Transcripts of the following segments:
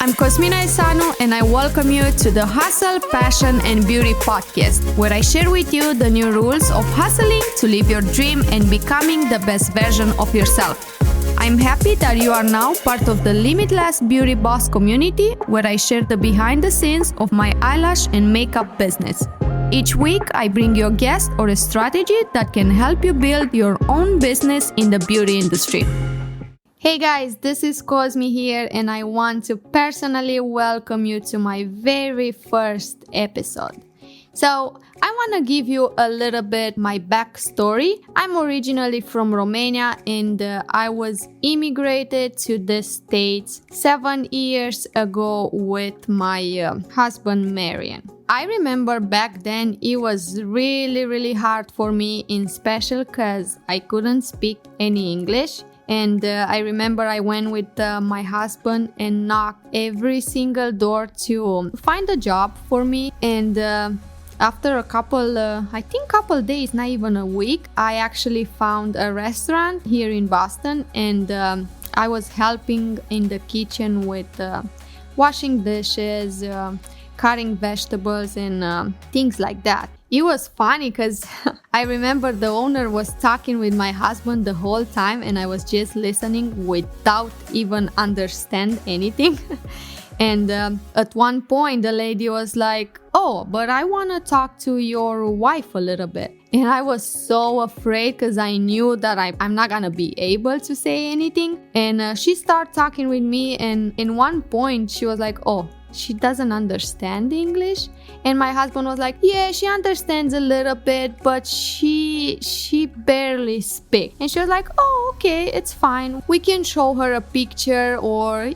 I'm Cosmina Esanu and I welcome you to the Hustle, Passion and Beauty Podcast, where I share with you the new rules of hustling to live your dream and becoming the best version of yourself. I'm happy that you are now part of the Limitless Beauty Boss community, where I share the behind the scenes of my eyelash and makeup business. Each week, I bring you a guest or a strategy that can help you build your own business in the beauty industry. Hey guys, this is Cosmi here and I want to personally welcome you to my very first episode. So, I want to give you a little bit my backstory. I'm originally from Romania and I was immigrated to the States 7 years ago with my husband Marian. I remember back then it was really hard for me, in special because I couldn't speak any English. And I remember I went with my husband and knocked every single door to find a job for me. And after a couple days, not even a week, I actually found a restaurant here in Boston. And I was helping in the kitchen with washing dishes, cutting vegetables and things like that. It was funny because I remember the owner was talking with my husband the whole time and I was just listening without even understand anything. And at one point the lady was like, "Oh, but I want to talk to your wife a little bit." And I was so afraid because I knew that I'm not gonna be able to say anything. And she started talking with me and in one point she was like, "Oh, she doesn't understand English." And my husband was like, "Yeah, she understands a little bit, but she barely speaks." And she was like, "Oh, okay, it's fine. We can show her a picture or,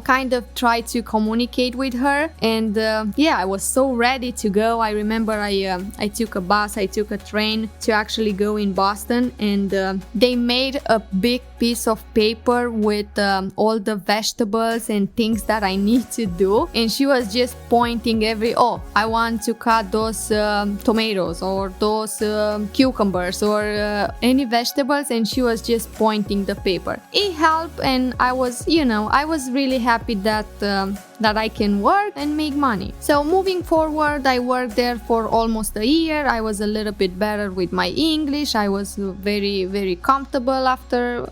kind of try to communicate with her." And I was so ready to go. I remember I took a bus, I took a train to actually go in Boston, and they made a big piece of paper with all the vegetables and things that I need to do. And she was just pointing I want to cut those tomatoes or those cucumbers or any vegetables, and she was just pointing the paper. It helped, and I was really happy that I can work and make money. So moving forward, I worked there for almost a year. I was a little bit better with my English. I was very comfortable after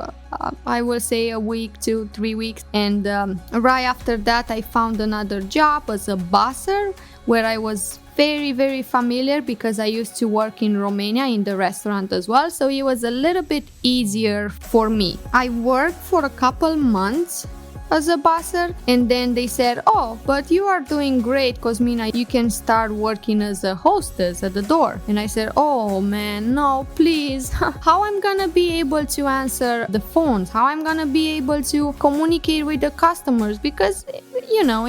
I will say a week to 3 weeks. And right after that, I found another job as a busser, where I was very familiar because I used to work in Romania in the restaurant as well. So it was a little bit easier for me. I worked for a couple months as a busser, and then they said, "Oh, but you are doing great, Cosmina. You can start working as a hostess at the door." And I said, "Oh man, no, please. How I'm gonna be able to answer the phones? How I'm gonna be able to communicate with the customers? Because,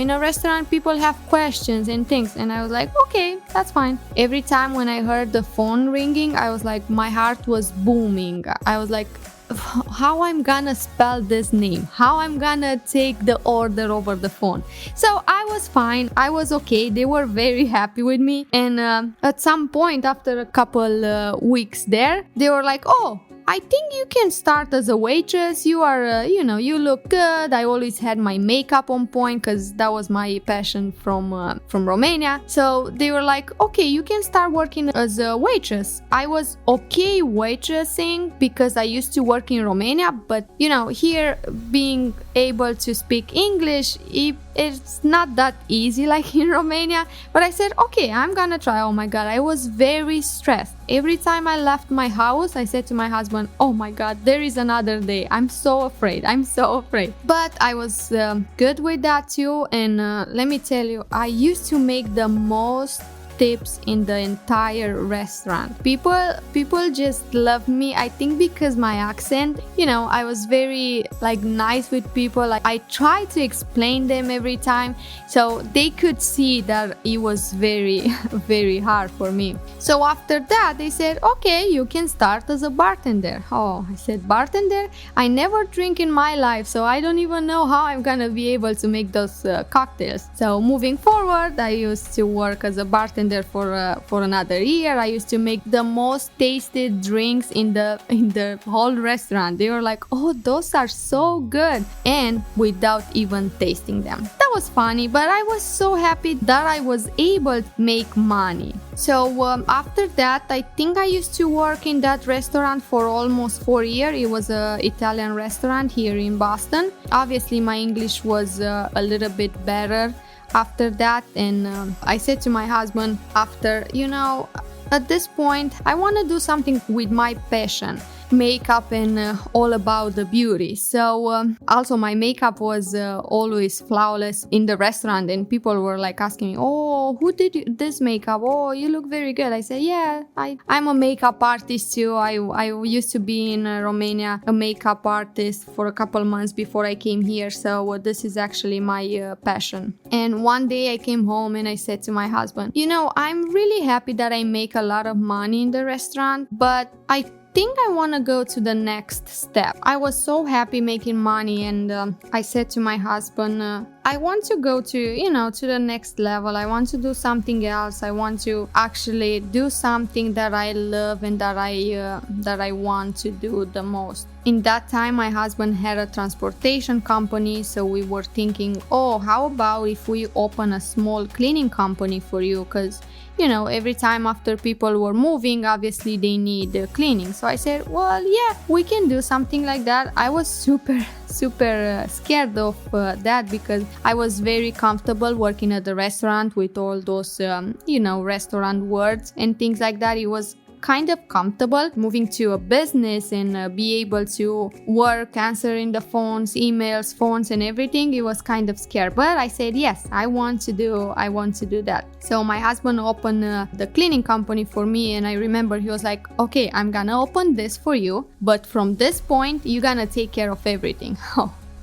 in a restaurant, people have questions and things." And I was like, "Okay, that's fine." Every time when I heard the phone ringing, I was like, my heart was booming. I was like, how I'm gonna spell this name, how I'm gonna take the order over the phone. So I was fine, I was okay. They were very happy with me. And at some point, after a couple weeks there, they were like, "Oh, I think you can start as a waitress. You are, you look good." I always had my makeup on point because that was my passion from Romania. So they were like, "Okay, you can start working as a waitress." I was okay waitressing because I used to work in Romania, but here being able to speak English, it's not that easy like in Romania. But I said, "Okay, I'm gonna try." Oh my God, I was very stressed. Every time I left my house, I said to my husband, "Oh my God, there is another day. I'm so afraid. But I was good with that too. And let me tell you, I used to make the most tips in the entire restaurant. People just loved me. I think because my accent, I was very nice with people. I tried to explain them every time, so they could see that it was very very hard for me. So after that, they said, "Okay, you can start as a bartender." Oh, I said, "Bartender? I never drink in my life, so I don't even know how I'm gonna be able to make those cocktails." So moving forward, I used to work as a bartender for another year. I used to make the most tasted drinks in the whole restaurant. They were like, "Oh, those are so good," and without even tasting them. That was funny, but I was so happy that I was able to make money. So after that, I think I used to work in that restaurant for almost 4 years. It was an Italian restaurant here in Boston. Obviously, my English was a little bit better after that, and I said to my husband after, at this point, I want to do something with my passion, makeup and all about the beauty. So also my makeup was always flawless in the restaurant, and people were like asking me, oh, who did this makeup? Oh, you look very good. I said, yeah, I'm a makeup artist too. I used to be in Romania a makeup artist for a couple months before I came here, so this is actually my passion. And one day I came home and I said to my husband, I'm really happy that I make a lot of money in the restaurant, but I think I want to go to the next step. I was so happy making money, and I said to my husband, I want to go to the next level. I want to do something else. I want to actually do something that I love and that I want to do the most. In that time, my husband had a transportation company, so we were thinking, oh, how about if we open a small cleaning company for you? Because every time after people were moving, obviously they need cleaning. So I said, well, yeah, we can do something like that. I was super scared of that because I was very comfortable working at the restaurant with all those, restaurant words and things like that. It was kind of comfortable. Moving to a business and be able to work, answering the phones, emails, phones and everything, it was kind of scary. But I said, yes, I want to do that. So my husband opened the cleaning company for me, and I remember he was like, okay, I'm gonna open this for you, but from this point, you're gonna take care of everything.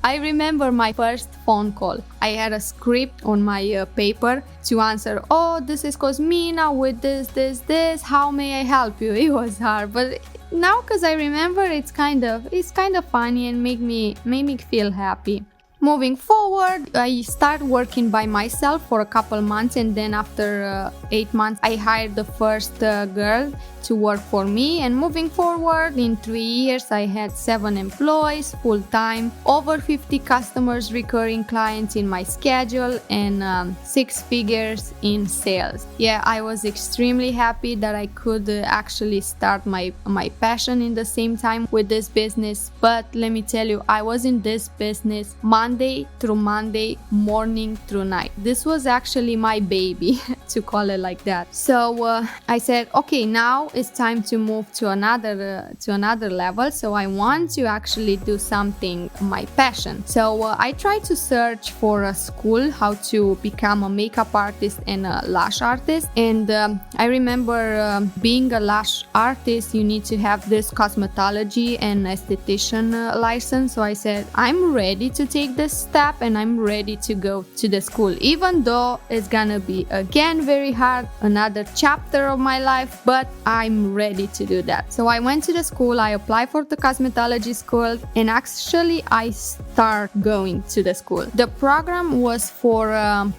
I remember my first phone call. I had a script on my paper to answer, oh, this is Cosmina with this, how may I help you? It was hard, but now because I remember, it's kind of funny and made me feel happy. Moving forward, I started working by myself for a couple months, and then after 8 months, I hired the first girl to work for me. And moving forward, in 3 years, I had 7 employees full-time, over 50 customers, recurring clients in my schedule, and 6 figures in sales. Yeah, I was extremely happy that I could actually start my passion in the same time with this business. But let me tell you, I was in this business Monday through Monday, morning through night. This was actually my baby, to call it like that. So I said, okay, now it's time to move to another level. So I want to actually do something my passion. So I tried to search for a school how to become a makeup artist and a lash artist. And I remember being a lash artist, you need to have this cosmetology and esthetician license. So I said, I'm ready to take this step and I'm ready to go to the school, even though it's gonna be again very hard, another chapter of my life, but I'm ready to do that. So I went to the school, I applied for the cosmetology school, and actually I start going to the school. The program was for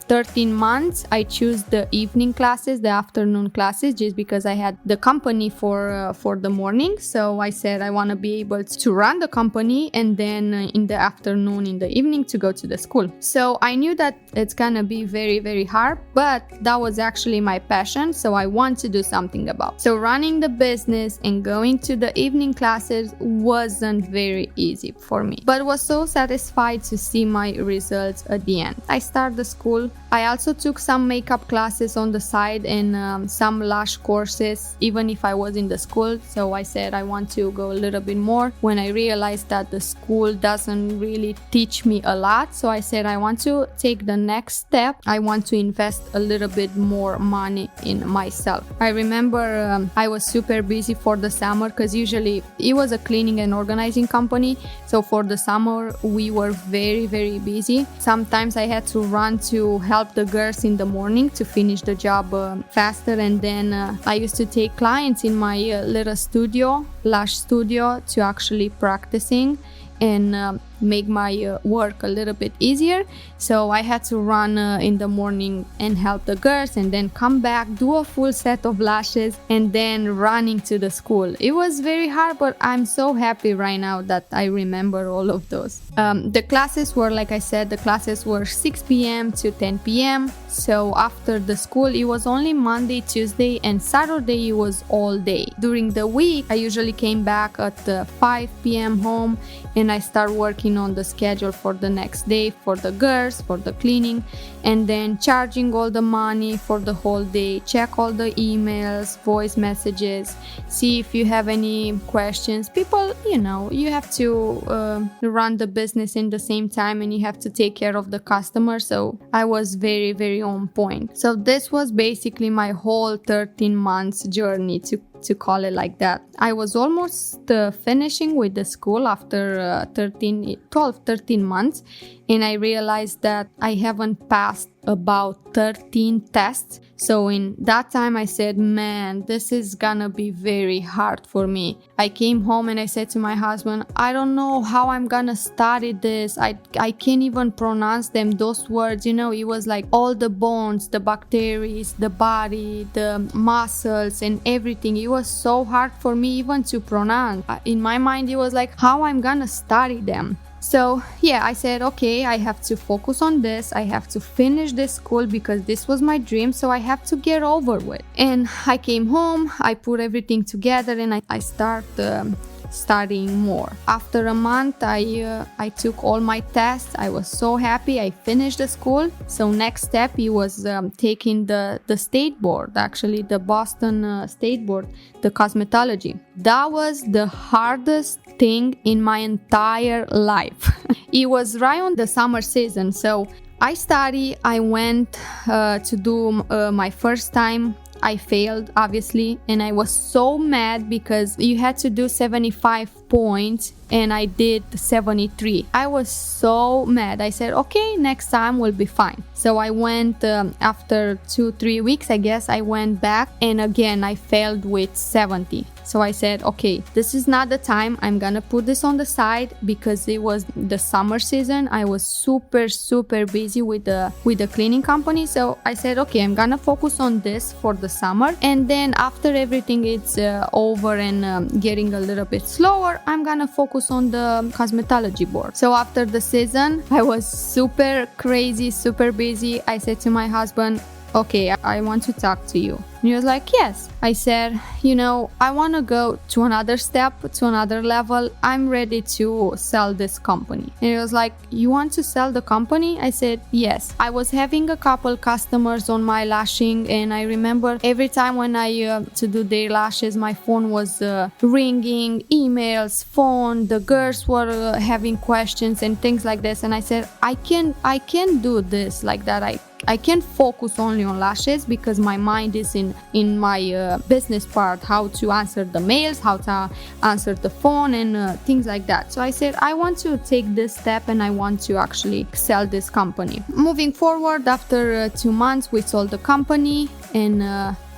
13 months. I choose the evening classes, the afternoon classes, just because I had the company for the morning. So I said I want to be able to run the company, and then in the afternoon, in the evening, to go to the school. So I knew that it's gonna be very, very hard, but that was actually my passion, so I want to do something about. So running the business and going to the evening classes wasn't very easy for me, but was so satisfied to see my results at the end. I started the school. I also took some makeup classes on the side and some lash courses, even if I was in the school. So I said I want to go a little bit more when I realized that the school doesn't really teach me a lot. So I said I want to take the next step. I want to invest a little bit more money in myself. I remember I was super busy for the summer because usually it was a cleaning and organizing company. So for the summer we were very, very busy. Sometimes I had to run to help the girls in the morning to finish the job faster, and then I used to take clients in my little studio, Lash studio, to actually practicing. And make my work a little bit easier. So I had to run in the morning and help the girls, and then come back, do a full set of lashes, and then running to the school. It was very hard, but I'm so happy right now that I remember all of those. The classes were, like I said, 6 p.m. to 10 p.m. So after the school, it was only Monday, Tuesday, and Saturday. It was all day. During the week, I usually came back at 5 p.m. home, and I start working on the schedule for the next day for the girls, for the cleaning, and then charging all the money for the whole day, check all the emails, voice messages, see if you have any questions. People, you have to run the business in the same time, and you have to take care of the customer. So I was very, very on point. So this was basically my whole 13 months journey, to call it like that. I was almost finishing with the school after 13 months, and I realized that I haven't passed about 13 tests. So in that time I said, man, this is gonna be very hard for me. I came home and I said to my husband, I don't know how I'm gonna study this. I can't even pronounce them, those words. It was like all the bones, the bacteria, the body, the muscles, and everything. It was so hard for me even to pronounce. In my mind, it was like, how I'm gonna study them. So I said, okay, I have to focus on this. I have to finish this school because this was my dream. So I have to get over with. And I came home, I put everything together, and I started studying more. After a month, I took all my tests. I was so happy. I finished the school. So next step, it was taking the state board, actually the Boston State Board, the cosmetology. That was the hardest thing in my entire life. It was right on the summer season. So I studied. I went to do my first time. I failed, obviously, and I was so mad because you had to do 75 points and I did 73. I was so mad. I said, okay, next time will be fine. So I went after 2-3 weeks, I guess, I went back, and again I failed with 70. So I said, okay, this is not the time. I'm gonna put this on the side because it was the summer season. I was super, super busy with the cleaning company. So I said, okay, I'm gonna focus on this for the summer. And then after everything is over and getting a little bit slower, I'm gonna focus on the cosmetology board. So after the season, I was super crazy, super busy. I said to my husband, okay, I want to talk to you. And he was like, yes. I said, I want to go to another step, to another level. I'm ready to sell this company. And he was like, you want to sell the company? I said, yes. I was having a couple customers on my lashing, and I remember every time when I to do their lashes, my phone was ringing, emails, phone. The girls were having questions and things like this. And I said, I can't do this like that. I can't focus only on lashes because my mind is in my business part, how to answer the mails, how to answer the phone, and things like that. So I said, I want to take this step and I want to actually sell this company. Moving forward, after 2 months, we sold the company, and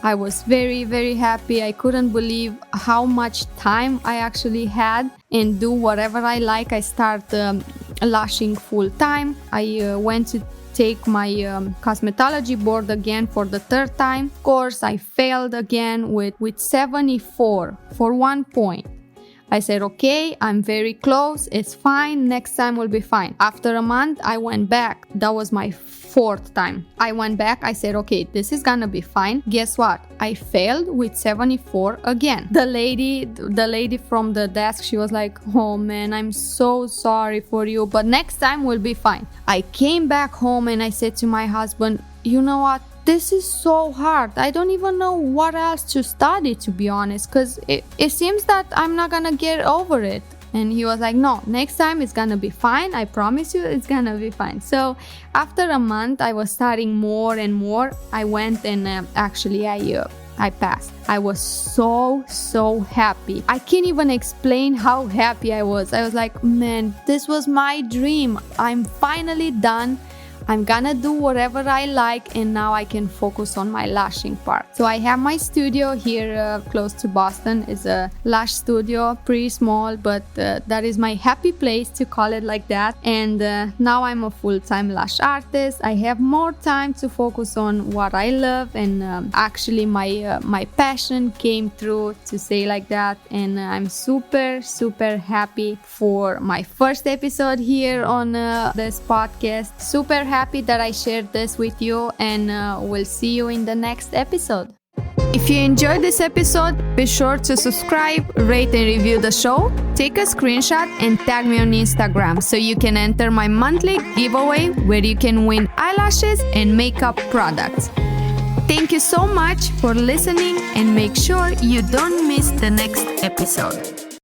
I was very, very happy. I couldn't believe how much time I actually had and do whatever I like. I started lashing full time. I went to take my cosmetology board again for the third time. Of course, I failed again with 74 for 1 point. I said, okay, I'm very close. It's fine. Next time will be fine. After a month, I went back. That was my 4th time. I went back. I said, okay, this is gonna be fine. Guess what? I failed with 74 again. The lady from the desk, she was like, oh man, I'm so sorry for you, but next time will be fine. I came back home and I said to my husband, you know what? This is so hard. I don't even know what else to study, to be honest, because it seems that I'm not gonna get over it. And he was like, no, next time it's gonna be fine. I promise you it's gonna be fine. So after a month, I was studying more and more. I went and actually I passed. I was so happy. I can't even explain how happy I was. I was like, man, this was my dream. I'm finally done. I'm gonna do whatever I like, and now I can focus on my lashing part. So I have my studio here close to Boston. It's a lash studio, pretty small, but that is my happy place, to call it like that. And now I'm a full-time lash artist. I have more time to focus on what I love, and actually my passion came through, to say like that. And I'm super happy for my first episode here on this podcast. Super happy that I shared this with you, and we'll see you in the next episode. If you enjoyed this episode, be sure to subscribe, rate and review the show, take a screenshot and tag me on Instagram so you can enter my monthly giveaway where you can win eyelashes and makeup products. Thank you so much for listening, and make sure you don't miss the next episode.